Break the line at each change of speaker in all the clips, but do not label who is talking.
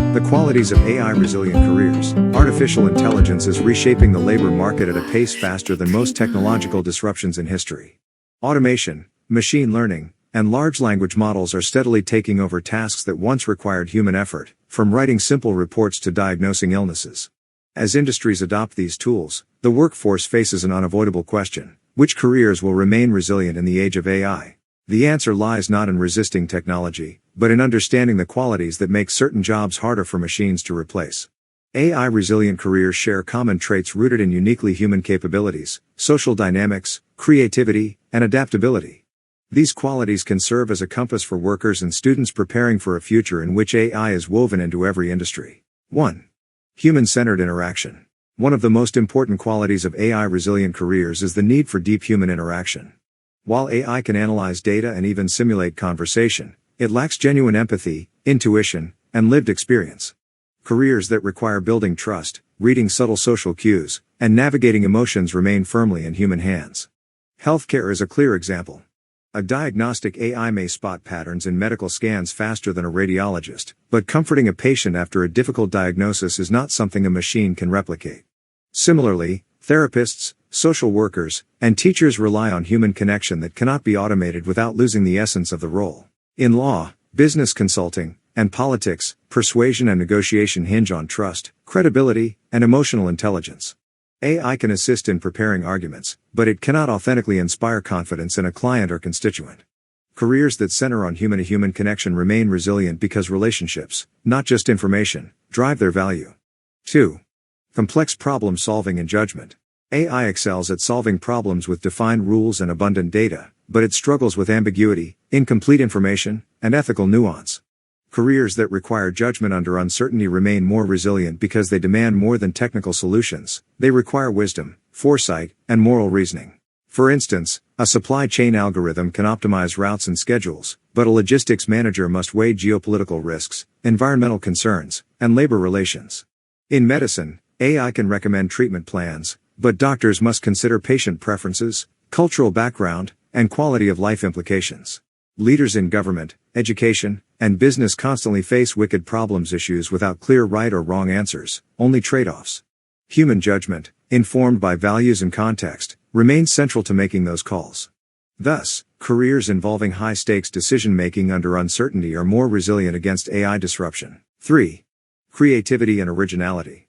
The qualities of AI-resilient careers. Artificial intelligence is reshaping the labor market at a pace faster than most technological disruptions in history. Automation, machine learning, and large language models are steadily taking over tasks that once required human effort, from writing simple reports to diagnosing illnesses. As industries adopt these tools, the workforce faces an unavoidable question: which careers will remain resilient in the age of AI? The answer lies not in resisting technology, but in understanding the qualities that make certain jobs harder for machines to replace. AI-resilient careers share common traits rooted in uniquely human capabilities, social dynamics, creativity, and adaptability. These qualities can serve as a compass for workers and students preparing for a future in which AI is woven into every industry. 1. Human-centered interaction. One of the most important qualities of AI-resilient careers is the need for deep human interaction. While AI can analyze data and even simulate conversation, it lacks genuine empathy, intuition, and lived experience. Careers that require building trust, reading subtle social cues, and navigating emotions remain firmly in human hands. Healthcare is a clear example. A diagnostic AI may spot patterns in medical scans faster than a radiologist, but comforting a patient after a difficult diagnosis is not something a machine can replicate. Similarly, therapists, social workers, and teachers rely on human connection that cannot be automated without losing the essence of the role. In law, business consulting, and politics, persuasion and negotiation hinge on trust, credibility, and emotional intelligence. AI can assist in preparing arguments, but it cannot authentically inspire confidence in a client or constituent. Careers that center on human-to-human connection remain resilient because relationships, not just information, drive their value. 2. Complex problem solving and judgment. AI excels at solving problems with defined rules and abundant data, but it struggles with ambiguity, incomplete information, and ethical nuance. Careers that require judgment under uncertainty remain more resilient because they demand more than technical solutions. They require wisdom, foresight, and moral reasoning. For instance, a supply chain algorithm can optimize routes and schedules, but a logistics manager must weigh geopolitical risks, environmental concerns, and labor relations. In medicine, AI can recommend treatment plans, but doctors must consider patient preferences, cultural background, and quality of life implications. Leaders in government, education, and business constantly face wicked problems issues without clear right or wrong answers, only trade-offs. Human judgment, informed by values and context, remains central to making those calls. Thus, careers involving high-stakes decision-making under uncertainty are more resilient against AI disruption. 3. Creativity and originality.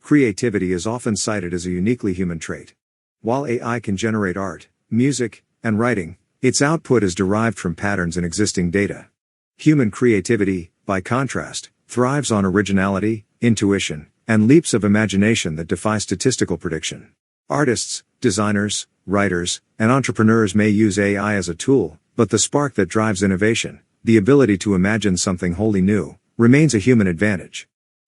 Creativity is often cited as a uniquely human trait. While AI can generate art, music, and writing, its output is derived from patterns in existing data. Human creativity, by contrast, thrives on originality, intuition, and leaps of imagination that defy statistical prediction. Artists, designers, writers, and entrepreneurs may use AI as a tool, but the spark that drives innovation, the ability to imagine something wholly new, remains a human advantage.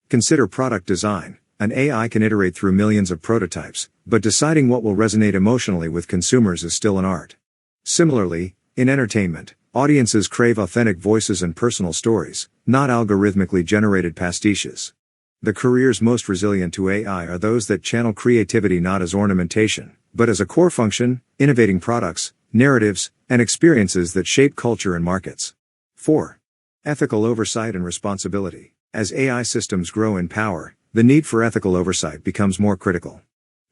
Consider product design. An AI can iterate through millions of prototypes, but deciding what will resonate emotionally with consumers is still an art. Similarly, in entertainment, audiences crave authentic voices and personal stories, not algorithmically generated pastiches. The careers most resilient to AI are those that channel creativity not as ornamentation, but as a core function, innovating products, narratives, and experiences that shape culture and markets. 4. Ethical oversight and responsibility. As AI systems grow in power, the need for ethical oversight becomes more critical.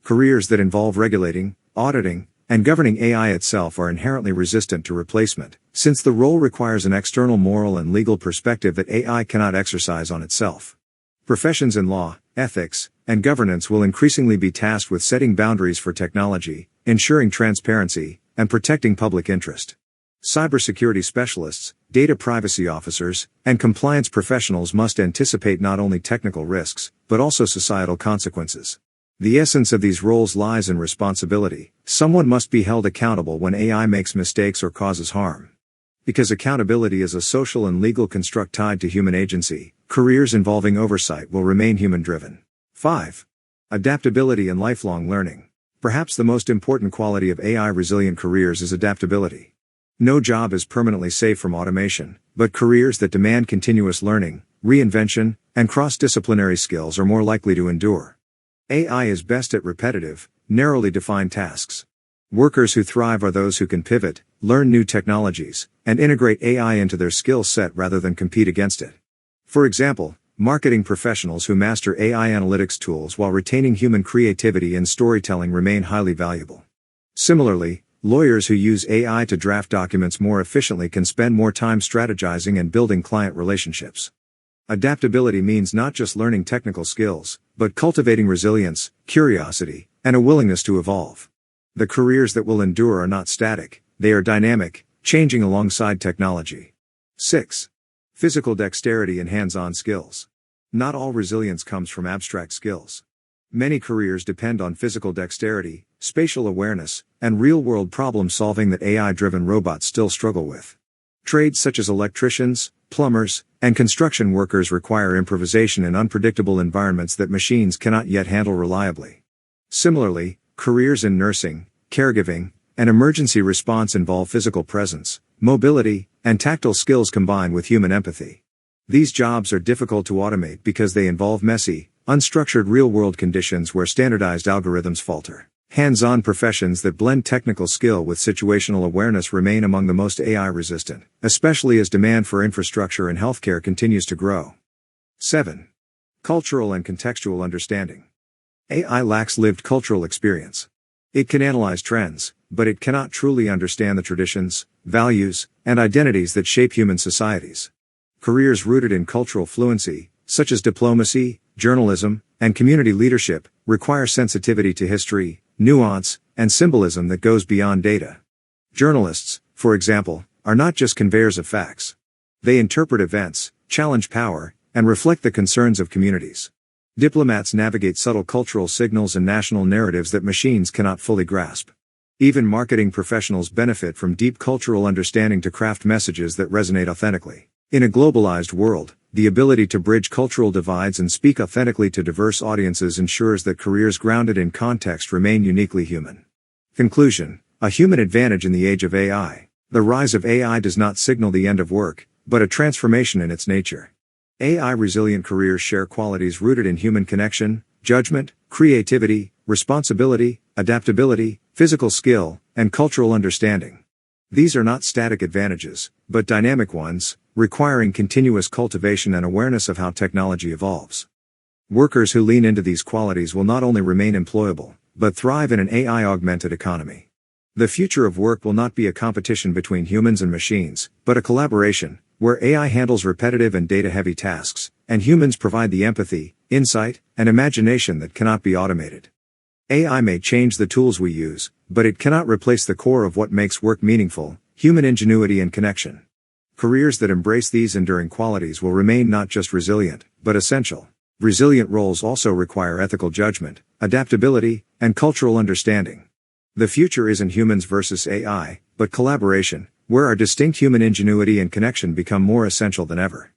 Careers that involve regulating, auditing, and governing AI itself are inherently resistant to replacement, since the role requires an external moral and legal perspective that AI cannot exercise on itself. Professions in law, ethics, and governance will increasingly be tasked with setting boundaries for technology, ensuring transparency, and protecting public interest. Cybersecurity specialists, data privacy officers, and compliance professionals must anticipate not only technical risks, but also societal consequences. The essence of these roles lies in responsibility. Someone must be held accountable when AI makes mistakes or causes harm. Because accountability is a social and legal construct tied to human agency, careers involving oversight will remain human-driven. 5. Adaptability and lifelong learning. Perhaps the most important quality of AI-resilient careers is adaptability. No job is permanently safe from automation, but careers that demand continuous learning, reinvention, and cross-disciplinary skills are more likely to endure. AI is best at repetitive, narrowly defined tasks. Workers who thrive are those who can pivot, learn new technologies, and integrate AI into their skill set rather than compete against it. For example, marketing professionals who master AI analytics tools while retaining human creativity and storytelling remain highly valuable. Similarly, lawyers who use AI to draft documents more efficiently can spend more time strategizing and building client relationships. Adaptability means not just learning technical skills, but cultivating resilience, curiosity, and a willingness to evolve. The careers that will endure are not static, they are dynamic, changing alongside technology. 6. Physical dexterity and hands-on skills. Not all resilience comes from abstract skills. Many careers depend on physical dexterity, spatial awareness, and real-world problem-solving that AI-driven robots still struggle with. Trades such as electricians, plumbers, and construction workers require improvisation in unpredictable environments that machines cannot yet handle reliably. Similarly, careers in nursing, caregiving, and emergency response involve physical presence, mobility, and tactile skills combined with human empathy. These jobs are difficult to automate because they involve messy, unstructured real-world conditions where standardized algorithms falter. Hands-on professions that blend technical skill with situational awareness remain among the most AI-resistant, especially as demand for infrastructure and healthcare continues to grow. 7. Cultural and contextual understanding. AI lacks lived cultural experience. It can analyze trends, but it cannot truly understand the traditions, values, and identities that shape human societies. Careers rooted in cultural fluency, such as diplomacy, journalism, and community leadership, require sensitivity to history, nuance, and symbolism that goes beyond data. Journalists, for example, are not just conveyors of facts. They interpret events, challenge power, and reflect the concerns of communities. Diplomats navigate subtle cultural signals and national narratives that machines cannot fully grasp. Even marketing professionals benefit from deep cultural understanding to craft messages that resonate authentically. In a globalized world, the ability to bridge cultural divides and speak authentically to diverse audiences ensures that careers grounded in context remain uniquely human. Conclusion: a human advantage in the age of AI. The rise of AI does not signal the end of work, but a transformation in its nature. AI-resilient careers share qualities rooted in human connection, judgment, creativity, responsibility, adaptability, physical skill, and cultural understanding. These are not static advantages, but dynamic ones, requiring continuous cultivation and awareness of how technology evolves. Workers who lean into these qualities will not only remain employable, but thrive in an AI-augmented economy. The future of work will not be a competition between humans and machines, but a collaboration, where AI handles repetitive and data-heavy tasks, and humans provide the empathy, insight, and imagination that cannot be automated. AI may change the tools we use, but it cannot replace the core of what makes work meaningful: human ingenuity and connection. Careers that embrace these enduring qualities will remain not just resilient, but essential. Resilient roles also require ethical judgment, adaptability, and cultural understanding. The future isn't humans versus AI, but collaboration, where our distinct human ingenuity and connection become more essential than ever.